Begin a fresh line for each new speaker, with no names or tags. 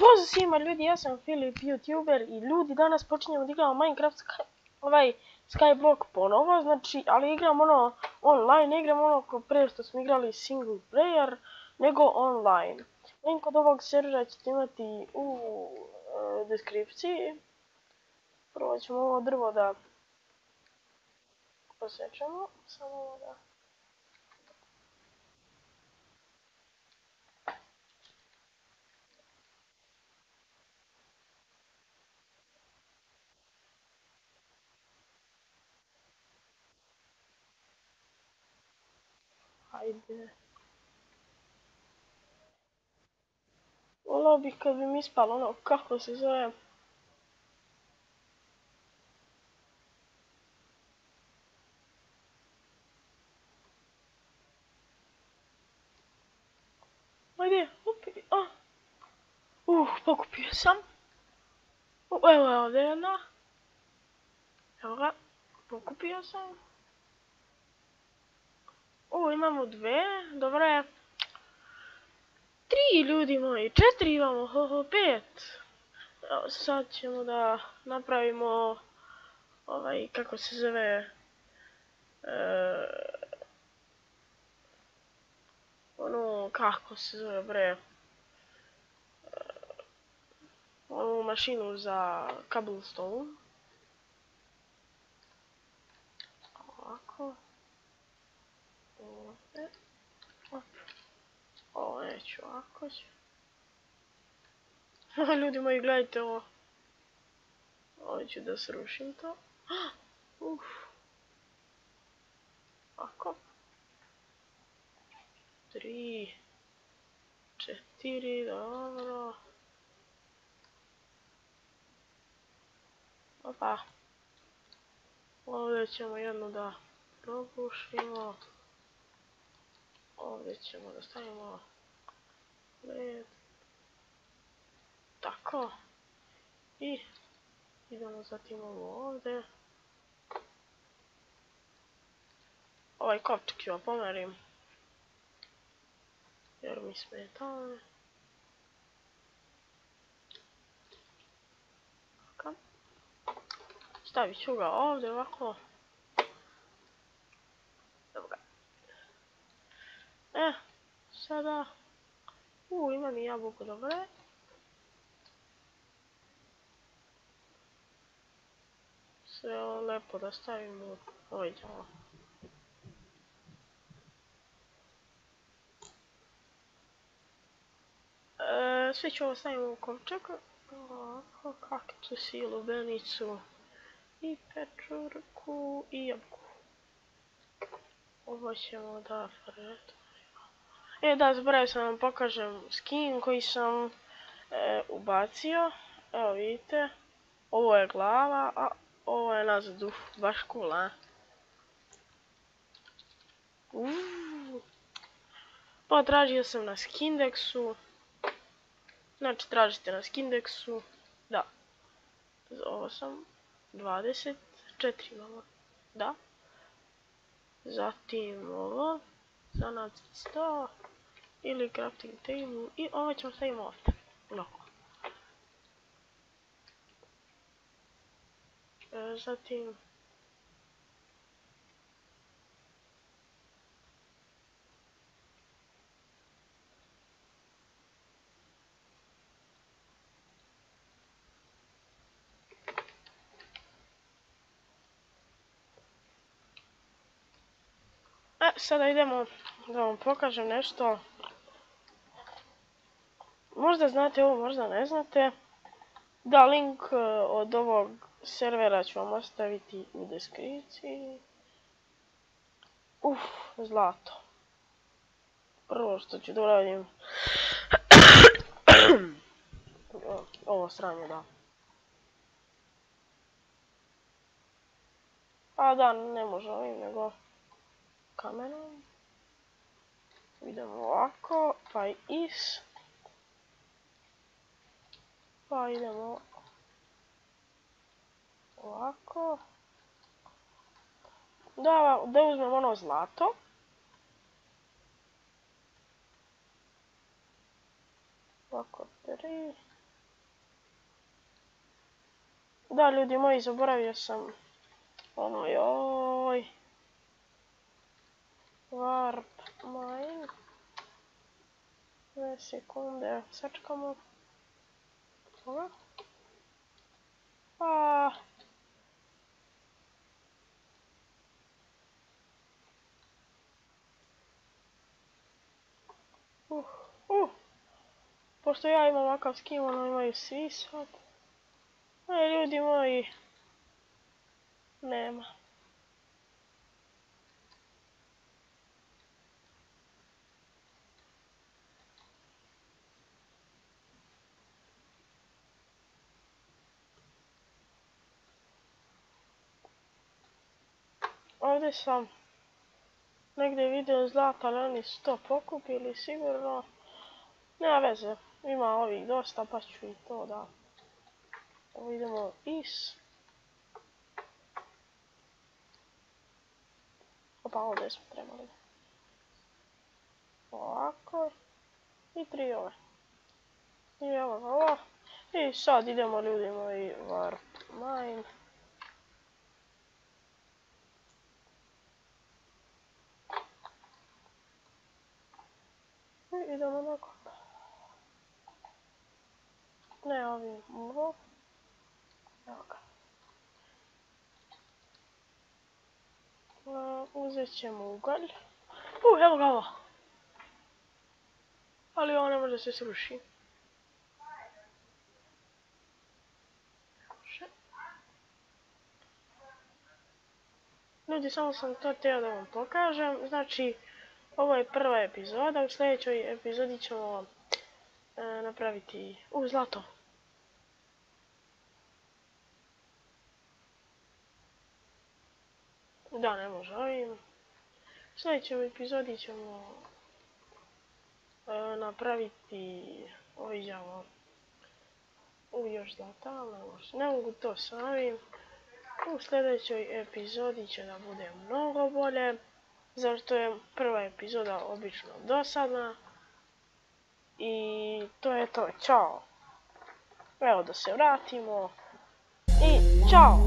Pozdrav svima ljudi, ja sam Filip, youtuber i ljudi, danas počinjemo da igramo Minecraft Skyblock ponovo, znači, ali igram ono online, ne igram ono ko prije što smo igrali single player, nego online. Link od ovog servera ćete imati u deskripciji. Prvo ćemo ovo drvo da posečemo, samo ovo da... Hajde. Volao bih kad bi mi ispalo ono, kako se zove... Ajde, upi, pokupio sam. Evo je ovdje jedna. Evo ga, pokupio sam. Imamo dve, dobro je. 3 ljudi moji, 4 imamo, 5. Evo, sad ćemo da napravimo kako se zove, kako se zove bre, onu mašinu za cobblestone. Ovako. Ovdje. Ovo neću ovako ću. Ljudi moji, gledajte ovo. Ovo ću da srušim to. Ovako. 3, 4, dobro. Opa. Ovdje ćemo jednu da probušimo. Ovdje ćemo da stavimo led. Tako. I idemo zatim ovo ovdje. Ovaj kopčak ću pomerim. Jer mi smeta ovdje. Stavit ću ga ovdje ovako. Evo ga. Sada... imam i jabuku, dobro. Sve ovo lepo da stavim u ovaj djelo. Sve ću ovo stavim u kovčak. Ovako, kaktus i lubenicu. I pečurku i jabuku. Ovo ćemo da fretujemo. Da, zaboravio sam vam pokažem skin koji sam ubacio. Evo vidite. Ovo je glava, a ovo je nazad, baš cool, a? Pa tražio sam na Skindexu. Znači, tražite na Skindexu. Da. Ovo sam 24 imamo. Da. Zatim ovo. Za nacrt 100. Ili crafting table. I ovo ćemo staviti ovdje. Ovako. Zatim... Sada idemo da vam pokažem nešto. Možda znate ovo, možda ne znate. Da, link od ovog servera ću vam ostaviti u deskripciji. Zlato. Prvo što ću da uradim... Ovo sranje, da. A da, ne može ovim, nego... kamenom. Idemo ovako, pa i pa idemo ovako. Da uzmem ono zlato. Ovako, 3. Da, ljudi moji, zaboravio sam. Ono, joj. Warp mine. 2 sekunde, sačekamo. Ovo. Pošto ja imam ovakav skin, ono imaju svi sad. Ljudi moji. Nema. Ovdje sam negdje vidio zlata, ali oni su to pokupili sigurno. Nema veze, ima ovih dosta pa ću i to da. Ovo idemo is. Opa, ovdje smo trebali. Ovako. I 3 ove. I ovo. I sad idemo, ljudi moji, warp mine. I idemo na kod. Ne, ovim ovo. Evo ga. Uzet ćemo ugalj. Evo ga ovo. Ali ovo ne može se sruši. Ljudi, samo sam to htio da vam pokažem. Znači, ovo je prva epizoda. U sljedećoj epizodi ćemo napraviti... zlato. Da, ne može ovim. U sljedećoj epizodi ćemo napraviti... Oviđamo... još zlata, ali ne mogu to s ovim. U sljedećoj epizodi će da bude mnogo bolje. Zašto je prva epizoda obično dosadna. I to je to, čao. Evo da se vratimo. I čao.